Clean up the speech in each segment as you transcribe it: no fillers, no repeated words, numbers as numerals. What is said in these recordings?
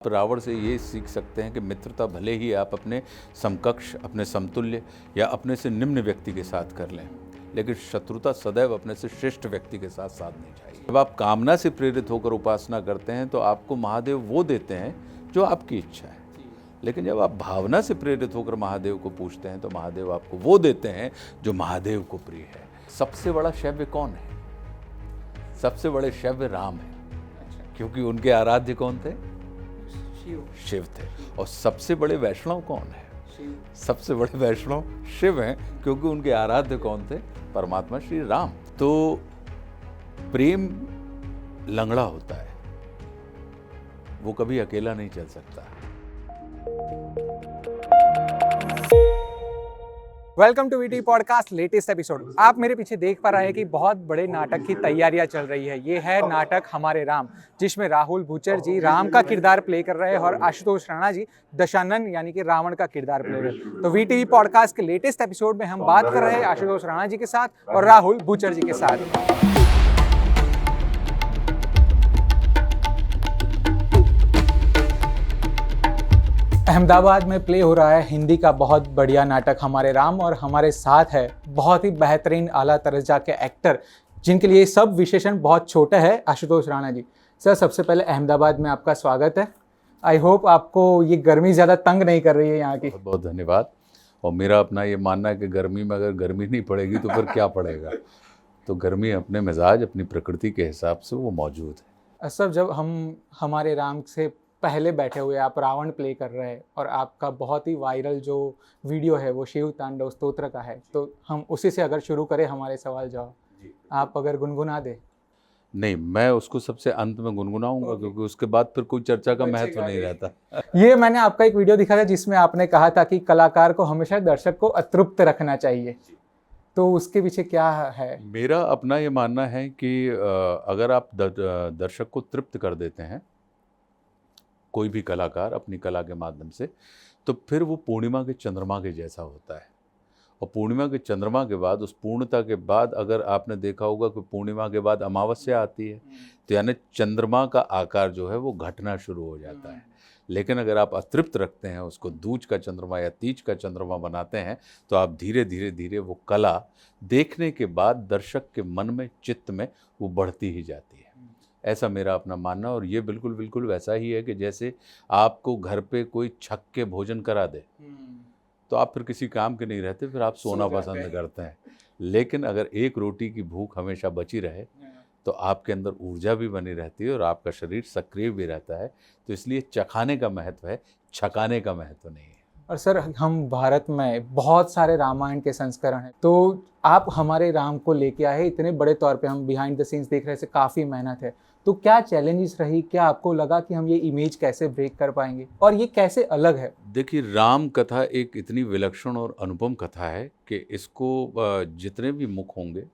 रावण से ये सीख सकते हैं कि मित्रता भले ही आप अपने समकक्ष, अपने समतुल्य या अपने से निम्न व्यक्ति के साथ कर लें, लेकिन शत्रुता सदैव अपने से श्रेष्ठ व्यक्ति के साथ साधनी चाहिए। जब आप कामना से प्रेरित होकर उपासना करते हैं तो आपको महादेव वो देते हैं जो आपकी इच्छा है, लेकिन जब आप भावना से प्रेरित होकर महादेव को पूछते हैं तो महादेव आपको वो देते हैं जो महादेव को प्रिय है। सबसे बड़ा शैव्य कौन है? सबसे बड़े शैव्य राम है, क्योंकि उनके आराध्य कौन थे? शिव थे। और सबसे बड़े वैष्णव कौन है? सबसे बड़े वैष्णव शिव हैं, क्योंकि उनके आराध्य कौन थे? परमात्मा श्री राम। तो प्रेम लंगड़ा होता है, वो कभी अकेला नहीं चल सकता। Welcome to VT podcast latest episode. आप मेरे पीछे देख पा रहे हैं कि बहुत बड़े नाटक की तैयारियां चल रही है। ये है नाटक हमारे राम, जिसमें राहुल भूचर जी राम का किरदार प्ले कर रहे हैं और आशुतोष राणा जी दशानन यानी कि रावण का किरदार प्ले कर रहे हैं। तो वीटी पॉडकास्ट के लेटेस्ट एपिसोड में हम बात कर रहे हैं आशुतोष राणा जी के साथ और राहुल भूचर जी के साथ। अहमदाबाद में प्ले हो रहा है हिंदी का बहुत बढ़िया नाटक हमारे राम, और हमारे साथ है बहुत ही बेहतरीन आला दर्जा के एक्टर जिनके लिए सब विशेषण बहुत छोटा है, आशुतोष राणा जी। सर, सबसे पहले अहमदाबाद में आपका स्वागत है। आई होप आपको ये गर्मी ज़्यादा तंग नहीं कर रही है यहाँ की। बहुत बहुत धन्यवाद। और मेरा अपना ये मानना है कि गर्मी में अगर गर्मी नहीं पड़ेगी तो फिर क्या पड़ेगा। तो गर्मी अपने मिजाज, अपनी प्रकृति के हिसाब से वो मौजूद है। सर, जब हम हमारे राम से पहले बैठे हुए आप रावण प्ले कर रहे हैं और आपका बहुत ही वायरल जो वीडियो है वो शिव तांडव स्तोत्र का है, तो हम उसी से अगर शुरू करें हमारे सवाल जवाब। आप अगर गुनगुना दे। नहीं, मैं उसको सबसे अंत में गुनगुनाऊंगा, क्योंकि उसके बाद फिर कोई चर्चा का महत्व नहीं रहता। ये मैंने आपका एक वीडियो देखा था जिसमें आपने कहा था कि कलाकार को हमेशा दर्शक को अतृप्त रखना चाहिए, तो उसके पीछे क्या है? मेरा अपना ये मानना है कि अगर आप दर्शक को तृप्त कर देते हैं, कोई भी कलाकार अपनी कला के माध्यम से, तो फिर वो पूर्णिमा के चंद्रमा के जैसा होता है। और पूर्णिमा के चंद्रमा के बाद, उस पूर्णता के बाद, अगर आपने देखा होगा कि पूर्णिमा के बाद अमावस्या आती है, तो यानी चंद्रमा का आकार जो है वो घटना शुरू हो जाता है। लेकिन अगर आप अतृप्त रखते हैं उसको, दूज का चंद्रमा या तीज का चंद्रमा बनाते हैं, तो आप धीरे धीरे धीरे वो कला देखने के बाद दर्शक के मन में, चित्त में वो बढ़ती ही जाती है। ऐसा मेरा अपना मानना। और ये बिल्कुल बिल्कुल वैसा ही है कि जैसे आपको घर पे कोई छक के भोजन करा दे तो आप फिर किसी काम के नहीं रहते, फिर आप सोना पसंद करते हैं। लेकिन अगर एक रोटी की भूख हमेशा बची रहे तो आपके अंदर ऊर्जा भी बनी रहती है और आपका शरीर सक्रिय भी रहता है। तो इसलिए चखाने का महत्व है, छकाने का महत्व नहीं है। और सर, हम भारत में बहुत सारे रामायण के संस्करण हैं, तो आप हमारे राम को लेके आए इतने बड़े तौर पे, हम बिहाइंड द सीन्स देख रहे थे, काफ़ी मेहनत है। तो क्या चैलेंजेस रही? क्या आपको लगा कि हम ये इमेज कैसे ब्रेक कर पाएंगे और ये कैसे अलग है? देखिए, राम कथा एक इतनी विलक्षण और अनुपम कथा है कि इसको जितने भी मुख होंगे,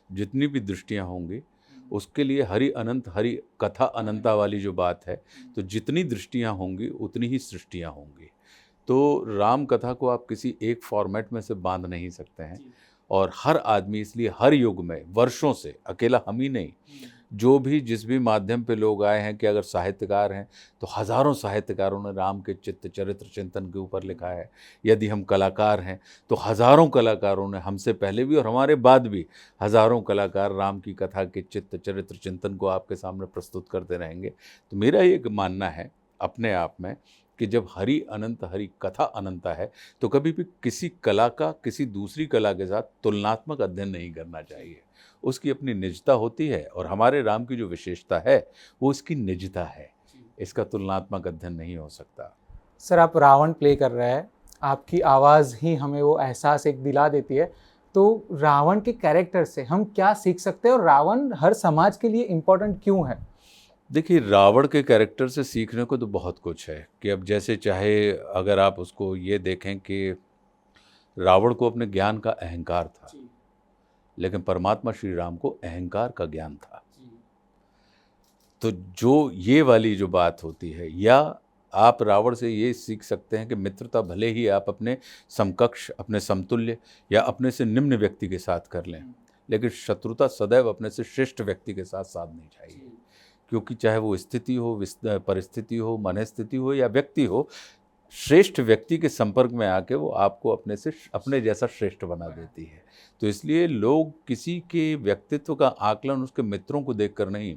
जितनी भी दृष्टियाँ होंगी, उसके लिए हरि अनंत, हरि कथा अनंता वाली जो बात है, तो जितनी दृष्टियाँ होंगी उतनी ही सृष्टियाँ होंगी। तो राम कथा को आप किसी एक फॉर्मेट में से बांध नहीं सकते हैं। और हर आदमी, इसलिए हर युग में वर्षों से, अकेला हम ही नहीं, जो भी जिस भी माध्यम पे लोग आए हैं, कि अगर साहित्यकार हैं तो हज़ारों साहित्यकारों ने राम के चित्त चरित्र चिंतन के ऊपर लिखा है। यदि हम कलाकार हैं तो हज़ारों कलाकारों ने, हमसे पहले भी और हमारे बाद भी हज़ारों कलाकार राम की कथा के चित्त चरित्र चिंतन को आपके सामने प्रस्तुत करते रहेंगे। तो मेरा ये मानना है अपने आप में कि जब हरि अनंत, हरि कथा अनंता है, तो कभी भी किसी कला का किसी दूसरी कला के साथ तुलनात्मक अध्ययन नहीं करना चाहिए। उसकी अपनी निजता होती है, और हमारे राम की जो विशेषता है वो इसकी निजता है। इसका तुलनात्मक अध्ययन नहीं हो सकता। सर, आप रावण प्ले कर रहे हैं, आपकी आवाज़ ही हमें वो एहसास एक दिला देती है। तो रावण के कैरेक्टर से हम क्या सीख सकते हैं और रावण हर समाज के लिए इम्पोर्टेंट क्यों है? देखिए, रावण के कैरेक्टर से सीखने को तो बहुत कुछ है। कि अब जैसे चाहे अगर आप उसको ये देखें कि रावण को अपने ज्ञान का अहंकार था, लेकिन परमात्मा श्री राम को अहंकार का ज्ञान था। तो जो ये वाली जो बात होती है, या आप रावण से ये सीख सकते हैं कि मित्रता भले ही आप अपने समकक्ष, अपने समतुल्य या अपने से निम्न व्यक्ति के साथ कर लें, लेकिन शत्रुता सदैव अपने से श्रेष्ठ व्यक्ति के साथ साधनी चाहिए। क्योंकि चाहे वो स्थिति हो, परिस्थिति हो, मनस्थिति हो या व्यक्ति हो, श्रेष्ठ व्यक्ति के संपर्क में आके वो आपको अपने जैसा श्रेष्ठ बना देती है। तो इसलिए लोग किसी के व्यक्तित्व का आकलन उसके मित्रों को देखकर नहीं,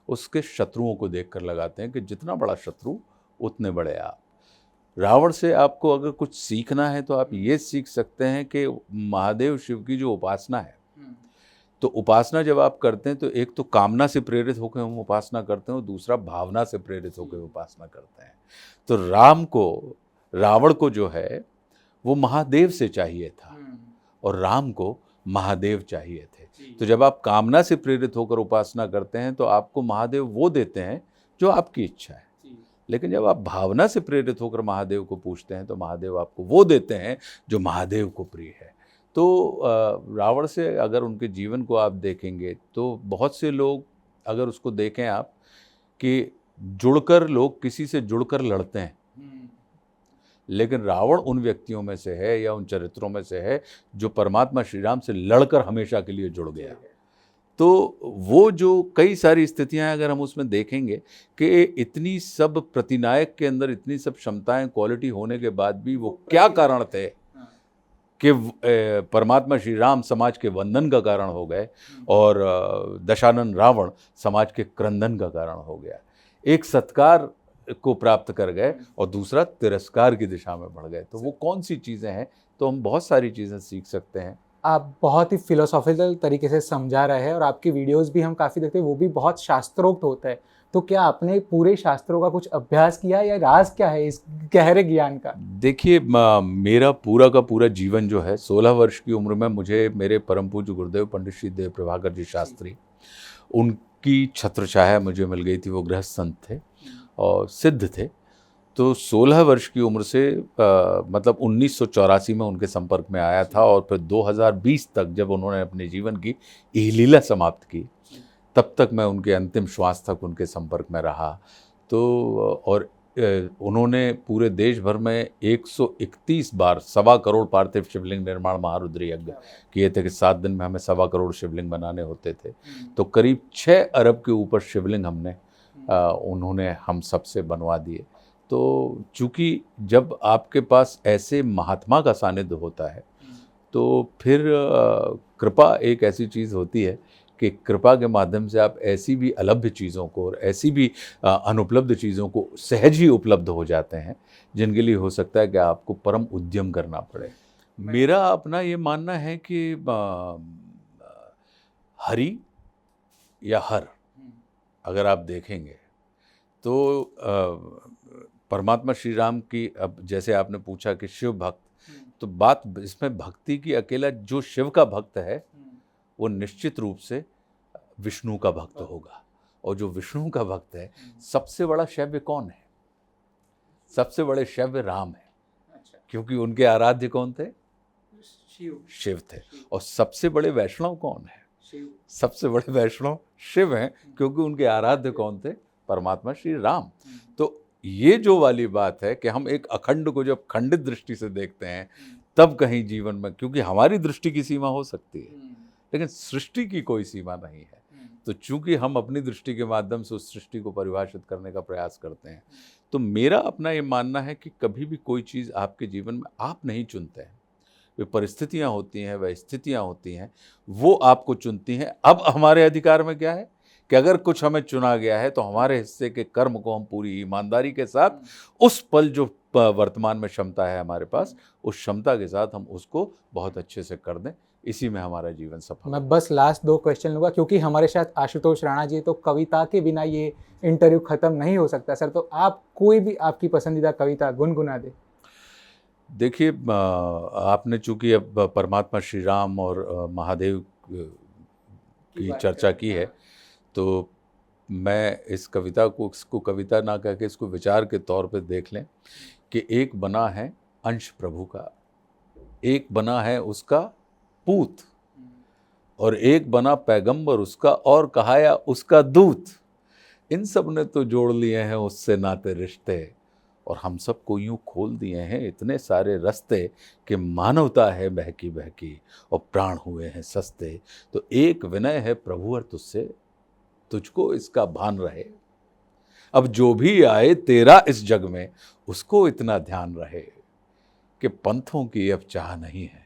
उसके शत्रुओं को देखकर लगाते हैं कि जितना बड़ा शत्रु उतने बड़े आप। रावण से आपको अगर कुछ सीखना है तो आप ये सीख सकते हैं कि महादेव शिव की जो उपासना है, तो उपासना जब आप करते हैं तो एक तो कामना से प्रेरित होकर हम उपासना करते हैं और दूसरा भावना से प्रेरित होकर उपासना करते हैं। तो रावण को जो है वो महादेव से चाहिए था और राम को महादेव चाहिए थे। तो जब आप कामना से प्रेरित होकर उपासना करते हैं तो आपको महादेव वो देते हैं जो आपकी इच्छा है, लेकिन जब आप भावना से प्रेरित होकर महादेव को पूछते हैं तो महादेव आपको वो देते हैं जो महादेव को प्रिय है। तो रावण से अगर उनके जीवन को आप देखेंगे तो बहुत से लोग अगर उसको देखें आप कि लोग किसी से जुड़कर लड़ते हैं, लेकिन रावण उन व्यक्तियों में से है या उन चरित्रों में से है जो परमात्मा श्री राम से लड़कर हमेशा के लिए जुड़ गया। तो वो जो कई सारी स्थितियां अगर हम उसमें देखेंगे कि इतनी सब प्रतिनायक के अंदर इतनी सब क्षमताएं, क्वालिटी होने के बाद भी वो क्या कारण थे कि परमात्मा श्री राम समाज के वंदन का कारण हो गए और दशानन रावण समाज के क्रंदन का कारण हो गया। एक सत्कार को प्राप्त कर गए और दूसरा तिरस्कार की दिशा में बढ़ गए। तो वो कौन सी चीज़ें हैं? तो हम बहुत सारी चीज़ें सीख सकते हैं। आप बहुत ही फिलोसॉफिकल तरीके से समझा रहे हैं और आपकी वीडियोस भी हम काफ़ी देखते हैं, वो भी बहुत शास्त्रोक्त होता है। तो क्या आपने पूरे शास्त्रों का कुछ अभ्यास किया या राज क्या है इस गहरे ज्ञान का? देखिए, मेरा पूरा का पूरा जीवन जो है 16 वर्ष की उम्र में मुझे मेरे परम पूज्य गुरुदेव पंडित श्री देव प्रभाकर जी शास्त्री, उनकी छत्र छाया मुझे मिल गई थी। वो गृहस्थ संत थे और सिद्ध थे। तो 16 वर्ष की उम्र से मतलब 1984 में उनके संपर्क में आया था और फिर 2020 तक जब उन्होंने अपने जीवन की लीला समाप्त की, तब तक मैं उनके अंतिम श्वास तक उनके संपर्क में रहा। तो और उन्होंने पूरे देश भर में 131 बार 1.25 करोड़ पार्थिव शिवलिंग निर्माण महारुद्र यज्ञ किए थे कि 7 दिन में हमें 1.25 करोड़ शिवलिंग बनाने होते थे। तो करीब 6 अरब के ऊपर शिवलिंग उन्होंने हम सबसे बनवा दिए। तो चूँकि जब आपके पास ऐसे महात्मा का सानिध्य होता है तो फिर कृपा एक ऐसी चीज़ होती है कि कृपा के माध्यम से आप ऐसी भी अलभ्य चीज़ों को और ऐसी भी अनुपलब्ध चीज़ों को सहज ही उपलब्ध हो जाते हैं जिनके लिए हो सकता है कि आपको परम उद्यम करना पड़े। मेरा अपना ये मानना है कि हरि या हर अगर आप देखेंगे तो परमात्मा श्री राम की, अब जैसे आपने पूछा कि शिव भक्त, तो बात इसमें भक्ति की अकेला जो शिव का भक्त है वो निश्चित रूप से विष्णु का भक्त होगा। और जो विष्णु का भक्त है, सबसे बड़ा शैव्य कौन है? सबसे बड़े शैव्य राम है। क्योंकि उनके आराध्य कौन थे? शिव थे। और सबसे बड़े वैष्णव कौन है? सबसे बड़े वैष्णव शिव हैं, क्योंकि उनके आराध्य कौन थे? परमात्मा श्री राम। तो ये जो वाली बात है कि हम एक अखंड को जब खंडित दृष्टि से देखते हैं तब कहीं जीवन में, क्योंकि हमारी दृष्टि की सीमा हो सकती है लेकिन सृष्टि की कोई सीमा नहीं है। तो चूंकि हम अपनी दृष्टि के माध्यम से उस सृष्टि को परिभाषित करने का प्रयास करते हैं, तो मेरा अपना ये मानना है कि कभी भी कोई चीज़ आपके जीवन में आप नहीं चुनते हैं, वे परिस्थितियाँ होती हैं, वह स्थितियाँ होती हैं, वो आपको चुनती हैं। अब हमारे अधिकार में क्या है कि अगर कुछ हमें चुना गया है तो हमारे हिस्से के कर्म को हम पूरी ईमानदारी के साथ उस पल जो वर्तमान में क्षमता है हमारे पास, उस क्षमता के साथ हम उसको बहुत अच्छे से कर दें। इसी में हमारा जीवन सफल। मैं बस लास्ट 2 क्वेश्चन लूँगा क्योंकि हमारे साथ आशुतोष राणा जी, तो कविता के बिना ये इंटरव्यू ख़त्म नहीं हो सकता सर। तो आप कोई भी आपकी पसंदीदा कविता गुनगुना दे। देखिए, आपने चूँकि अब परमात्मा श्री राम और महादेव की चर्चा की है, तो मैं इस कविता को, इसको कविता ना कह के इसको विचार के तौर पे देख लें कि एक बना है अंश प्रभु का, एक बना है उसका पूत, और एक बना पैगंबर उसका और कहाया उसका दूत। इन सब ने तो जोड़ लिए हैं उससे नाते रिश्ते, और हम सब को यूँ खोल दिए हैं इतने सारे रास्ते कि मानवता है बहकी बहकी और प्राण हुए हैं सस्ते। तो एक विनय है प्रभु और तुझसे, तुझको इसका भान रहे, अब जो भी आए तेरा इस जग में, उसको इतना ध्यान रहे कि पंथों की अब चाह नहीं है,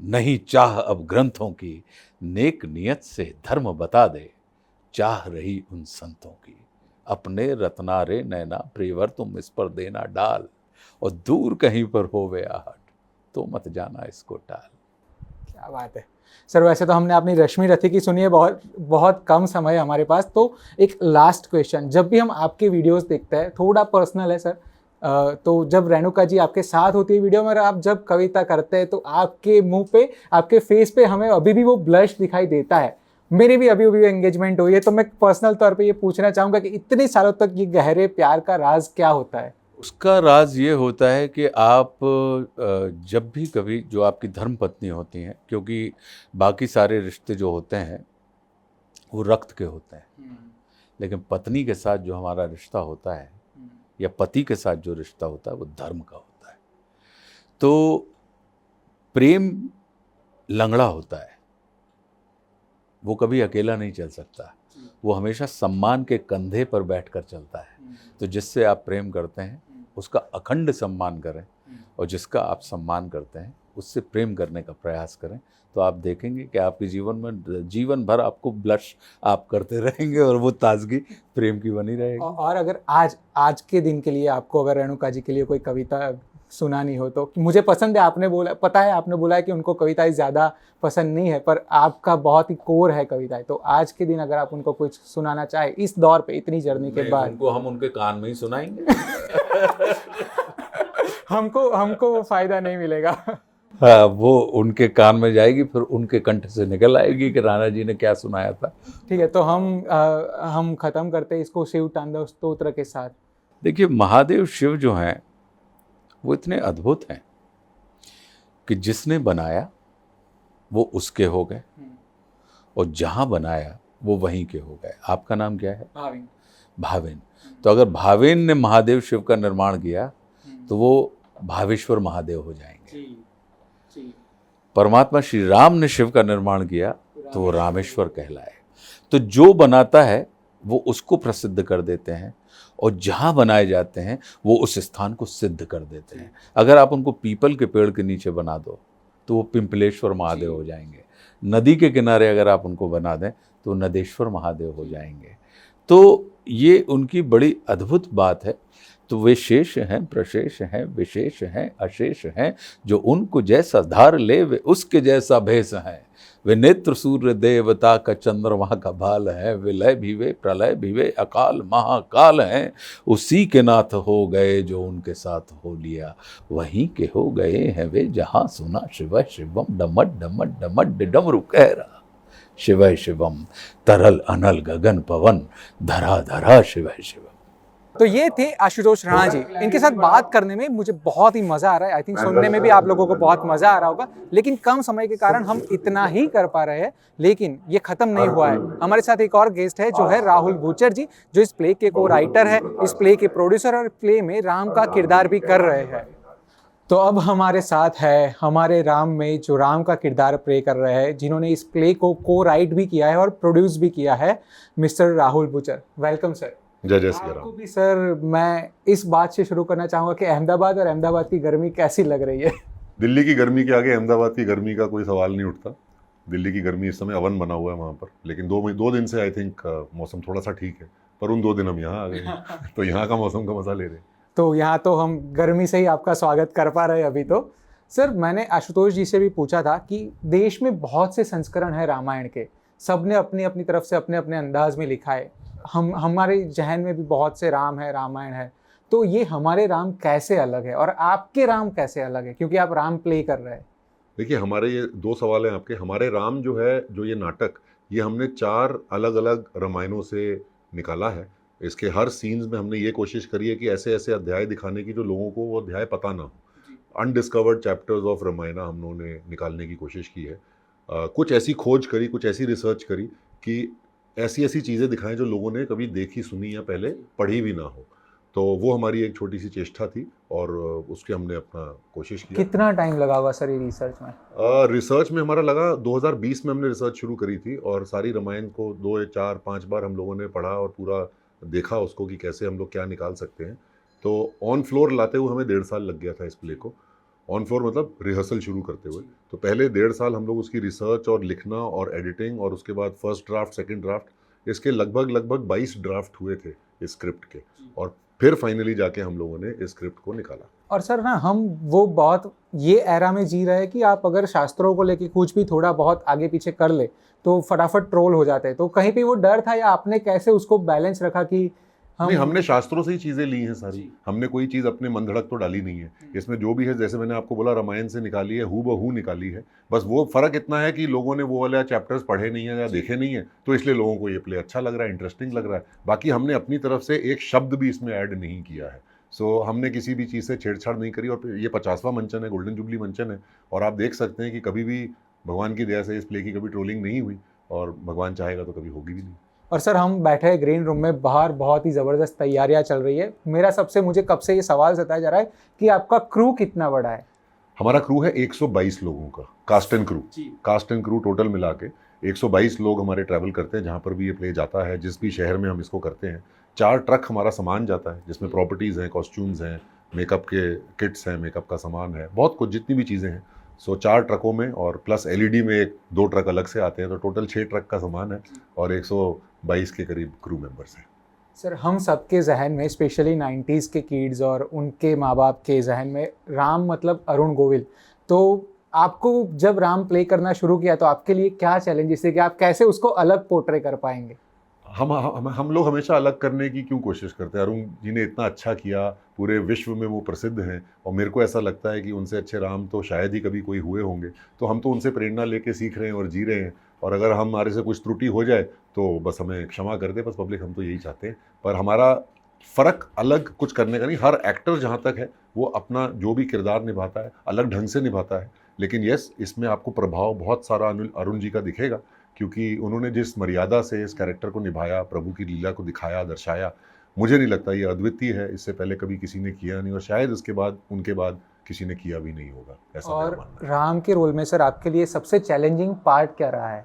नहीं चाह अब ग्रंथों की, नेक नियत से धर्म बता दे, चाह रही उन संतों की। अपने रत्नारे नैना प्रियवर तुम इस पर देना डाल, और दूर कहीं पर होवे आहट, तो मत जाना इसको टाल। क्या बात है सर। वैसे तो हमने अपनी रश्मि रथी की सुनी है, बहुत बहुत कम समय है हमारे पास। तो एक लास्ट क्वेश्चन, जब भी हम आपके वीडियोस देखते हैं, थोड़ा पर्सनल है सर, तो जब रेणुका जी आपके साथ होती है वीडियो में और आप जब कविता करते हैं तो आपके मुंह पे, आपके फेस पे हमें अभी भी वो ब्लश दिखाई देता है। मेरी भी अभी अभी एंगेजमेंट हुई है, तो मैं पर्सनल तौर पे ये पूछना चाहूँगा कि इतने सालों तक ये गहरे प्यार का राज क्या होता है? उसका राज ये होता है कि आप जब भी कभी, जो आपकी धर्म पत्नी होती हैं, क्योंकि बाकी सारे रिश्ते जो होते हैं वो रक्त के होते हैं, लेकिन पत्नी के साथ जो हमारा रिश्ता होता है या पति के साथ जो रिश्ता होता है वो धर्म का होता है। तो प्रेम लंगड़ा होता है, वो कभी अकेला नहीं चल सकता, वो हमेशा सम्मान के कंधे पर बैठकर चलता है। तो जिससे आप प्रेम करते हैं उसका अखंड सम्मान करें, और जिसका आप सम्मान करते हैं उससे प्रेम करने का प्रयास करें, तो आप देखेंगे कि आपके जीवन में जीवन भर आपको ब्लश आप करते रहेंगे और वो ताजगी प्रेम की बनी रहेगी। और अगर आज के दिन के लिए आपको अगर रेणुका जी के लिए कोई कविता सुनानी हो, तो मुझे पसंद है, आपने बोला, पता है आपने बोला है कि उनको कविताएं ज़्यादा पसंद नहीं है, पर आपका बहुत ही कोर है कविताएं, तो आज के दिन अगर आप उनको कुछ सुनाना चाहे इस दौर पे, इतनी जर्नी के बाद, उनको हम उनके कान में ही सुनाएंगे। हमको फायदा नहीं मिलेगा। हाँ, वो उनके कान में जाएगी, फिर उनके कंठ से निकल आएगी कि राणा जी ने क्या सुनाया था। ठीक है, तो हम खत्म करते हैं इसको शिव तांडव स्तोत्र के साथ। देखिए, महादेव शिव जो हैं वो इतने अद्भुत हैं कि जिसने बनाया वो उसके हो गए, और जहाँ बनाया वो वहीं के हो गए। आपका नाम क्या है? भाविन। भावेन। तो अगर भावेन ने महादेव शिव का निर्माण किया तो वो भावेश्वर महादेव हो जाएंगे। जी। परमात्मा श्री राम ने शिव का निर्माण किया तो वो रामेश्वर कहलाए। तो जो बनाता है वो उसको प्रसिद्ध कर देते हैं, और जहाँ बनाए जाते हैं वो उस स्थान को सिद्ध कर देते हैं। अगर आप उनको पीपल के पेड़ के नीचे बना दो तो वो पिंपलेश्वर महादेव हो जाएंगे। नदी के किनारे अगर आप उनको बना दें तो नदेश्वर महादेव हो जाएंगे। तो ये उनकी बड़ी अद्भुत बात है। तो वे शेष हैं, प्रशेष हैं, विशेष हैं, अशेष हैं, जो उनको जैसा धार ले वे उसके जैसा भेष हैं। वे नेत्र सूर्य देवता का चंद्रमा का भाल है, विलय भी वे प्रलय भी वे अकाल महाकाल हैं। उसी के नाथ हो गए जो उनके साथ हो लिया, वहीं के हो गए हैं वे जहाँ सुना शिव शिवम डमट डमट डमट डमरू कह रहा। शिव शिवम तरल अनल गगन पवन धरा धरा शिव शिवम। तो ये थे आशुतोष राणा जी। इनके साथ बात करने में मुझे बहुत ही मज़ा आ रहा है। आई थिंक सुनने में भी आप लोगों को बहुत मज़ा आ रहा होगा, लेकिन कम समय के कारण हम इतना ही कर पा रहे हैं। लेकिन ये ख़त्म नहीं हुआ है। हमारे साथ एक और गेस्ट है जो है राहुल भूचर जी, जो इस प्ले के को राइटर है, इस प्ले के प्रोड्यूसर, और प्ले में राम का किरदार भी कर रहे हैं। तो अब हमारे साथ है हमारे राम में जो राम का किरदार प्ले कर रहे हैं, जिन्होंने इस प्ले को राइट भी किया है और प्रोड्यूस भी किया है, mister Rahul Bhuchar. Welcome sir. जय आपको भी सर, मैं इस बात से शुरू करना चाहूँगा कि अहमदाबाद और अहमदाबाद की गर्मी कैसी लग रही है? दिल्ली की गर्मी के आगे अहमदाबाद की गर्मी का कोई सवाल नहीं उठता। दिल्ली की गर्मी इस समय अवन बना हुआ है वहाँ पर, लेकिन दो दिन से आई थिंक मौसम थोड़ा सा ठीक है, पर उन 2 दिन हम यहाँ आ गए हैं तो यहाँ का मौसम का मजा ले रहे हैं। तो यहाँ तो हम गर्मी से ही आपका स्वागत कर पा रहे हैं अभी। तो सर, मैंने आशुतोष जी से भी पूछा था कि देश में बहुत से संस्करण हैं रामायण के, सबने अपनी अपनी तरफ से अपने अपने अंदाज में लिखा है। हमारे जहन में भी बहुत से राम है, रामायण है, तो ये हमारे राम कैसे अलग है और आपके राम कैसे अलग है, क्योंकि आप राम प्ले कर रहे हैं? देखिए, हमारे ये 2 सवाल हैं आपके। हमारे राम जो है, जो ये नाटक, ये हमने 4 अलग अलग रामायणों से निकाला है। इसके हर सीन्स में हमने ये कोशिश करी है कि ऐसे ऐसे अध्याय दिखाने की जो लोगों को वो अध्याय पता ना हो। अनडिस्कवर्ड चैप्टर्स ऑफ रामायणा हम लोगों ने निकालने की कोशिश की है। कुछ ऐसी खोज करी, कुछ ऐसी रिसर्च करी कि ऐसी ऐसी चीज़ें दिखाएं जो लोगों ने कभी देखी, सुनी या पहले पढ़ी भी ना हो। तो वो हमारी एक छोटी सी चेष्टा थी और उसके हमने अपना कोशिश किया। कितना टाइम लगा हुआ सर ये रिसर्च में? रिसर्च में हमारा लगा 2020 में हमने रिसर्च शुरू करी थी, और सारी रामायण को 2 या 4-5 बार हम लोगों ने पढ़ा और पूरा देखा उसको कि कैसे हम लोग क्या निकाल सकते हैं। तो ऑन फ्लोर लाते हुए हमें 1.5 साल लग गया था इस प्ले को। ऑन फ्लोर मतलब रिहर्सल शुरू करते हुए। तो पहले 1.5 साल हम लोग उसकी रिसर्च और लिखना और एडिटिंग, और उसके बाद फर्स्ट ड्राफ्ट, सेकंड ड्राफ्ट, इसके लगभग 22 ड्राफ्ट हुए थे इस स्क्रिप्ट के, और फिर फाइनली जाके हम लोगों ने इस स्क्रिप्ट को निकाला। और सर ना, हम वो बहुत ये एरा में जी रहे हैं कि आप अगर शास्त्रों को लेके कुछ भी थोड़ा बहुत आगे पीछे कर ले तो फटाफट ट्रोल हो जाते हैं, तो कहीं पे वो डर था या आपने कैसे उसको बैलेंस रखा कि नहीं, हमने शास्त्रों से ही चीजें ली हैं सारी। हमने कोई चीज अपने मन धड़क तो डाली नहीं है इसमें। जो भी है, जैसे मैंने आपको बोला, रामायण से निकाली है, हूबहू निकाली है। बस वो फर्क इतना है कि लोगों ने वो वाले चैप्टर्स पढ़े नहीं है या देखे नहीं है, तो इसलिए लोगों को ये प्ले अच्छा लग रहा है, इंटरेस्टिंग लग रहा है। बाकी हमने अपनी तरफ से एक शब्द भी इसमें ऐड नहीं किया है। सो हमने किसी भी चीज़ से छेड़छाड़ नहीं करी। और ये 50वां मंचन है, गोल्डन जुबली मंचन है, और आप देख सकते हैं कि कभी भी भगवान की दया से इस प्ले की कभी ट्रोलिंग नहीं हुई, और भगवान चाहेगा तो कभी होगी भी नहीं। और सर, हम बैठे हैं ग्रीन रूम में, बाहर बहुत ही ज़बरदस्त तैयारियां चल रही है। मुझे कब से ये सवाल सताया जा रहा है कि आपका क्रू कितना बड़ा है? हमारा क्रू है 122 लोगों का, कास्ट एंड क्रू टोटल मिला के 122 लोग हमारे ट्रैवल करते हैं। जहाँ पर भी ये प्ले जाता है, जिस भी शहर में हम इसको करते हैं, 4 ट्रक हमारा सामान जाता है, जिसमें प्रॉपर्टीज़ हैं, कॉस्ट्यूम्स हैं, मेकअप के किट्स हैं, मेकअप का सामान है, बहुत कुछ, जितनी भी चीज़ें हैं। सो 4 ट्रकों में, और प्लस एलईडी में 1-2 ट्रक अलग से आते हैं, तो टोटल 6 ट्रक का सामान है, और 122 के करीब क्रू मेंबर्स हैं। सर, हम सबके जहन में, स्पेशली 90s के किड्स और उनके माँ बाप के जहन में, राम मतलब अरुण गोविल। तो आपको जब राम प्ले करना शुरू किया तो आपके लिए क्या चैलेंजेस थे कि आप कैसे उसको अलग पोर्ट्रे कर पाएंगे? हम लोग हमेशा अलग करने की क्यों कोशिश करते हैं? अरुण जी ने इतना अच्छा किया, पूरे विश्व में वो प्रसिद्ध हैं, और मेरे को ऐसा लगता है कि उनसे अच्छे राम तो शायद ही कभी कोई हुए होंगे। तो हम तो उनसे प्रेरणा लेके सीख रहे हैं और जी रहे हैं, और अगर हमारे से कुछ त्रुटि हो जाए तो बस हमें क्षमा कर दे, बस पब्लिक, हम तो यही चाहते हैं। पर हमारा फ़र्क अलग कुछ करने का नहीं। हर एक्टर जहाँ तक है वो अपना जो भी किरदार निभाता है अलग ढंग से निभाता है, लेकिन यस, इसमें आपको प्रभाव बहुत सारा अरुण जी का दिखेगा, क्योंकि उन्होंने जिस मर्यादा से इस कैरेक्टर को निभाया, प्रभु की लीला को दिखाया, दर्शाया, मुझे नहीं लगता ये अद्वितीय है। इससे पहले कभी किसी ने किया नहीं, और शायद उसके बाद, उनके बाद किसी ने किया भी नहीं होगा, ऐसा मेरा और मानना है। राम के रोल में सर, आपके लिए सबसे चैलेंजिंग पार्ट क्या रहा है?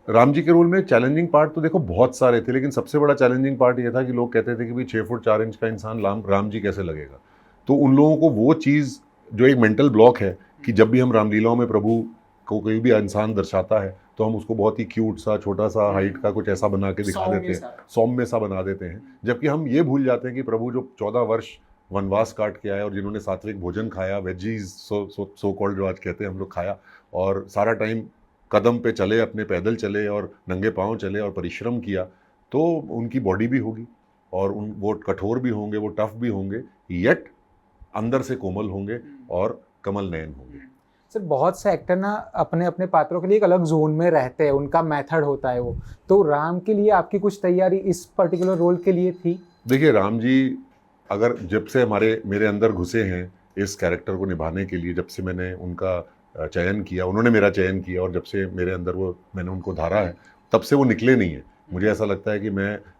राम जी के रोल में चैलेंजिंग पार्ट तो देखो बहुत सारे थे, लेकिन सबसे बड़ा चैलेंजिंग पार्ट ये था कि लोग कहते थे कि भाई 6 फुट 4 इंच का इंसान राम जी कैसे लगेगा। तो उन लोगों को वो चीज़, जो एक मेंटल ब्लॉक है, कि जब भी हम रामलीलाओं में प्रभु को कोई भी इंसान दर्शाता है तो हम उसको बहुत ही क्यूट सा, छोटा सा, हाइट का कुछ ऐसा बना के दिखा देते हैं, सौम्य सा बना देते हैं। जबकि हम ये भूल जाते हैं कि प्रभु जो 14 वर्ष वनवास काट के आए, और जिन्होंने सात्विक भोजन खाया, वेजीज सो कॉल्ड जो आज कहते हैं हम लोग, खाया, और सारा टाइम कदम पे चले, अपने पैदल चले, और नंगे पाँव चले, और परिश्रम किया, तो उनकी बॉडी भी होगी, और वो कठोर भी होंगे, वो टफ भी होंगे, येट अंदर से कोमल होंगे और कमल नयन होंगे। सर, बहुत से एक्टर ना अपने अपने पात्रों के लिए एक अलग जोन में रहते हैं, उनका मेथड होता है वो। तो राम के लिए आपकी कुछ तैयारी इस पर्टिकुलर रोल के लिए थी? देखिए, राम जी अगर जब से मेरे अंदर घुसे हैं इस कैरेक्टर को निभाने के लिए, जब से मैंने उनका चयन किया, उन्होंने मेरा चयन किया, और जब से मेरे अंदर मैंने उनको धारा है, तब से वो निकले नहीं है। मुझे ऐसा लगता है कि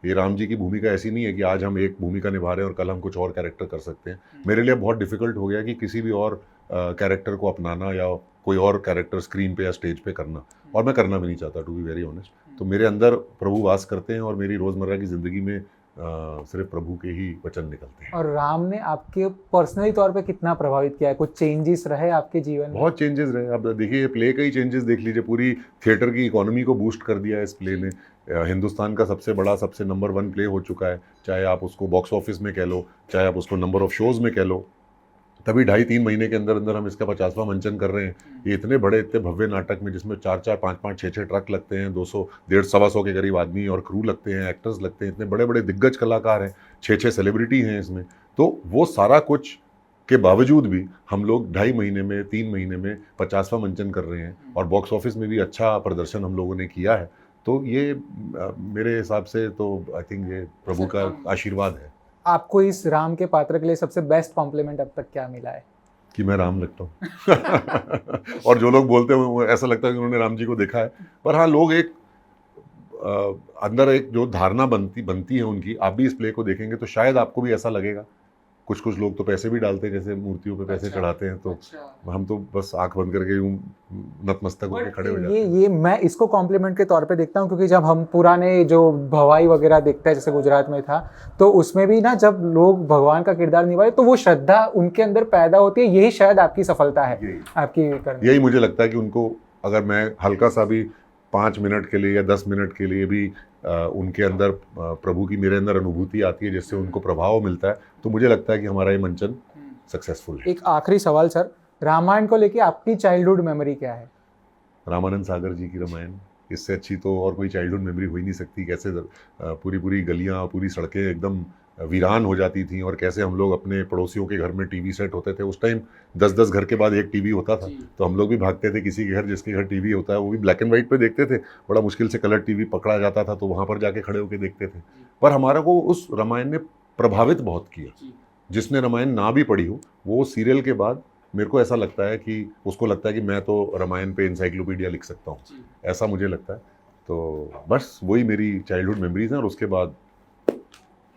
ये राम जी की भूमिका ऐसी नहीं है कि आज हम एक भूमिका निभा रहे हैं और कल हम कुछ और कैरेक्टर कर सकते हैं। मेरे लिए बहुत डिफिकल्ट हो गया कि किसी भी और कैरेक्टर को अपनाना, या कोई और कैरेक्टर स्क्रीन पे या स्टेज पे करना, और मैं करना भी नहीं चाहता, टू बी वेरी ऑनेस्ट। तो मेरे अंदर प्रभु वास करते हैं, और मेरी रोज़मर्रा की ज़िंदगी में सिर्फ प्रभु के ही वचन निकलते हैं। और राम ने आपके पर्सनली तौर पे कितना प्रभावित किया है? कुछ चेंजेस रहे आपके जीवन में? बहुत चेंजेस रहे। अब देखिए, ये प्ले का ही चेंजेस देख लीजिए, पूरी थिएटर की इकोनॉमी को बूस्ट कर दिया है इस प्ले ने। हिंदुस्तान का सबसे बड़ा, सबसे नंबर 1 प्ले हो चुका है, चाहे आप उसको बॉक्स ऑफिस में कह लो, चाहे आप उसको नंबर ऑफ शोज़ में कह लो। तभी 2.5-3 महीने के अंदर अंदर हम इसका 50वां मंचन कर रहे हैं। ये इतने बड़े, इतने भव्य नाटक में, जिसमें 4-4, 5-5, 6-6 ट्रक लगते हैं, 200, 150, 125 के करीब आदमी और क्रू लगते हैं, एक्टर्स लगते हैं, इतने बड़े बड़े दिग्गज कलाकार हैं, 6-6 सेलिब्रिटी हैं इसमें। तो वो सारा कुछ के बावजूद भी हम लोग 2.5 महीने में, 3 महीने में 50वां मंचन कर रहे हैं, और बॉक्स ऑफिस में भी अच्छा प्रदर्शन हम लोगों ने किया है। तो ये मेरे हिसाब से तो आई थिंक ये प्रभु का आशीर्वाद है। आपको इस राम के पात्र के लिए सबसे बेस्ट कॉम्प्लीमेंट अब तक क्या मिला है? कि मैं राम लगता हूँ। और जो लोग बोलते हैं वो ऐसा लगता है कि उन्होंने राम जी को देखा है। पर हाँ, लोग एक अंदर एक जो धारणा बनती है उनकी, आप भी इस प्ले को देखेंगे तो शायद आपको भी ऐसा लगेगा कुछ कुछ लोग तो पैसे भी डालते हैं, जैसे मूर्तियों पे पैसे चढ़ाते हैं, तो हम तो बस आंख बंद करके यूं नतमस्तक होकर खड़े हो जाते हैं। ये मैं इसको कॉम्प्लीमेंट के तौर पे देखता हूँ, क्योंकि जब हम पुराने जो भवाई वगैरह देखते हैं, जैसे गुजरात में था, तो उसमें भी ना जब लोग भगवान का किरदार निभाए तो वो श्रद्धा उनके अंदर पैदा होती है। यही शायद आपकी सफलता है, आपकी करने। यही मुझे लगता है कि उनको अगर मैं हल्का सा भी 5 मिनट के लिए या 10 मिनट के लिए भी उनके अंदर प्रभु की मेरे अंदर अनुभूति आती है, जिससे उनको प्रभाव मिलता है, तो मुझे लगता है कि हमारा ये मंचन सक्सेसफुल है। एक आखिरी सवाल सर, रामायण को लेके आपकी चाइल्डहुड मेमोरी क्या है? रामानंद सागर जी की रामायण, इससे अच्छी तो और कोई चाइल्डहुड मेमोरी हो ही नहीं सकती। कैसे पूरी पूरी गलियां, पूरी सड़कें एकदम वीरान हो जाती थी, और कैसे हम लोग अपने पड़ोसियों के घर में टीवी सेट होते थे। उस टाइम 10-10 घर के बाद एक टीवी होता था, तो हम लोग भी भागते थे किसी के घर, जिसके घर टीवी होता है, वो भी ब्लैक एंड वाइट पे देखते थे। बड़ा मुश्किल से कलर टीवी पकड़ा जाता था, तो वहाँ पर जाके खड़े होकर देखते थे। पर हमारा को उस रामायण ने प्रभावित बहुत किया। जिसने रामायण ना भी पढ़ी हो, वो सीरियल के बाद मेरे को ऐसा लगता है कि उसको लगता है कि मैं तो रामायण पे इंसाइक्लोपीडिया लिख सकता हूँ, ऐसा मुझे लगता है। तो बस वही मेरी चाइल्डहुड मेमोरीज हैं, और उसके बाद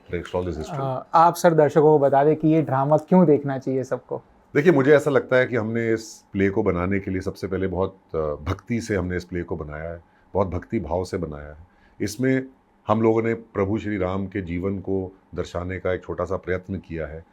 आप सर दर्शकों को बता दें कि ये ड्रामा क्यों देखना चाहिए सबको? देखिए, मुझे ऐसा लगता है कि हमने इस प्ले को बनाने के लिए सबसे पहले बहुत भक्ति से हमने इस प्ले को बनाया है, बहुत भक्ति भाव से बनाया है। इसमें हम लोगों ने प्रभु श्री राम के जीवन को दर्शाने का एक छोटा सा प्रयत्न किया है।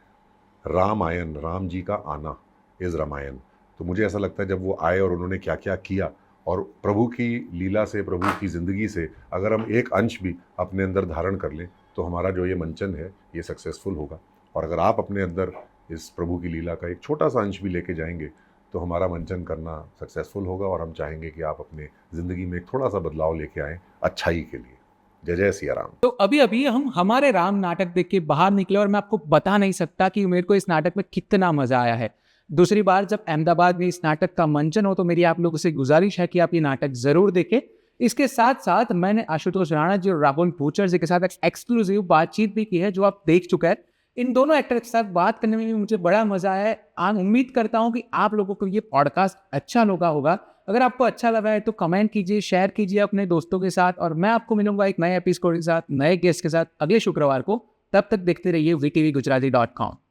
रामायण, राम जी का आना इज़ रामायण। तो मुझे ऐसा लगता है जब वो आए और उन्होंने क्या क्या किया, और प्रभु की लीला से, प्रभु की ज़िंदगी से अगर हम एक अंश भी अपने अंदर धारण कर लें, तो हमारा जो ये मंचन है ये सक्सेसफुल होगा। और अगर आप अपने अंदर इस प्रभु की लीला का एक छोटा सा अंश भी लेके जाएंगे, तो हमारा मंचन करना सक्सेसफुल होगा। और हम चाहेंगे कि आप अपने ज़िंदगी में एक थोड़ा सा बदलाव लेके आएँ अच्छाई के लिए। जय जय सिया राम। तो अभी अभी हम हमारे राम नाटक देख के बाहर निकले, और मैं आपको बता नहीं सकता कि मेरे को इस नाटक में कितना मजा आया है। दूसरी बार जब अहमदाबाद में इस नाटक का मंचन हो, तो मेरी आप लोगों से गुजारिश है कि आप ये नाटक जरूर देखें। इसके साथ साथ मैंने आशुतोष राणा जी और राहुल भूचर जी के साथ एक एक्सक्लूसिव बातचीत भी की है, जो आप देख चुके हैं। इन दोनों एक्टर के साथ बात करने में भी मुझे बड़ा मजा आया है। उम्मीद करता हूँ कि आप लोगों को ये पॉडकास्ट अच्छा लगा होगा। अगर आपको अच्छा लगा है तो कमेंट कीजिए, शेयर कीजिए अपने दोस्तों के साथ, और मैं आपको मिलूंगा एक नए एपिसोड के साथ, नए गेस्ट के साथ अगले शुक्रवार को। तब तक देखते रहिए VTV Gujarati.com।